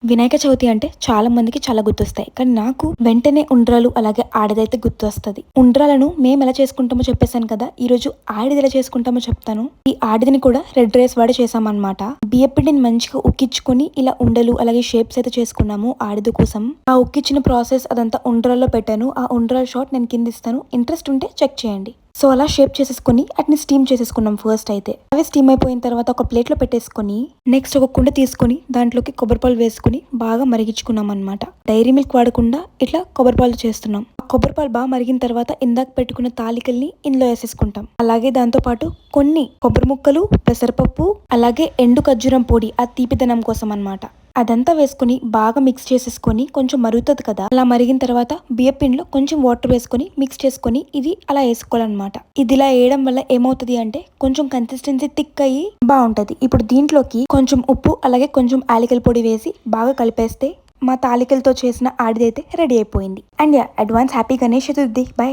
వినాయక చవితి అంటే చాలా మందికి చాలా గుర్తొస్తాయి. కానీ నాకు వెంటనే ఉండ్రాలు అలాగే ఆడిదైతే గుర్తొస్తది. ఉండ్రాలను మేము ఎలా చేసుకుంటామో చెప్పేసాను కదా! ఈరోజు ఆడిది ఎలా చేసుకుంటామో చెప్తాను. ఈ ఆడిదని కూడా రెడ్ రైస్ వాడి చేశామన్నమాట. బియ్యపిండిని మంచిగా ఉక్కించుకొని ఇలా ఉండలు అలాగే షేప్స్ అయితే చేసుకున్నాము ఆడిది కోసం. ఆ ఉక్కిచ్చిన ప్రాసెస్ అదంతా ఉండ్రాల్లో పెట్టాను. ఆ ఉండ్రాల షాట్ నేను కింద ఇస్తాను. ఇంట్రెస్ట్ ఉంటే చెక్ చేయండి. సో అలా షేప్ చేసేసుకొని వాటిని స్టీమ్ చేసేసుకున్నాం ఫస్ట్ అయితే. అవి స్టీమ్ అయిపోయిన తర్వాత ఒక ప్లేట్లో పెట్టేసుకొని నెక్స్ట్ ఒక కుండ తీసుకొని దాంట్లోకి కొబ్బరిపాలు వేసుకొని బాగా మరిగించుకున్నాం అనమాట. డైరీ మిల్క్ వాడకుండా ఇట్లా కొబ్బరిపాలు చేస్తున్నాం. ఆ కొబ్బరిపాలు బాగా మరిగిన తర్వాత ఇందాక పెట్టుకున్న తాలికల్ని ఇందులో వేసేసుకుంటాం. అలాగే దాంతో పాటు కొన్ని కొబ్బరి ముక్కలు, పెసరపప్పు, అలాగే ఎండు ఖర్జూరం పొడి ఆ తీపిదనం కోసం అన్నమాట. అదంతా వేసుకొని బాగా మిక్స్ చేసేసుకొని కొంచెం మరుగుతుంది కదా, అలా మరిగిన తర్వాత బియ్యపిండిలో కొంచెం వాటర్ వేసుకొని మిక్స్ చేసుకొని ఇది అలా వేసుకోవాలన్నమాట. ఇది ఇలా వేయడం వల్ల ఏమవుతుంది అంటే కొంచెం కన్సిస్టెన్సీ థిక్ అయ్యి బాగుంటది. ఇప్పుడు దీంట్లోకి కొంచెం ఉప్పు అలాగే కొంచెం యాలకుల పొడి వేసి బాగా కలిపేస్తే మా తాలికలతో చేసిన ఆడిదైతే రెడీ అయిపోయింది. And advance happy Ganesh Chaturthi. By.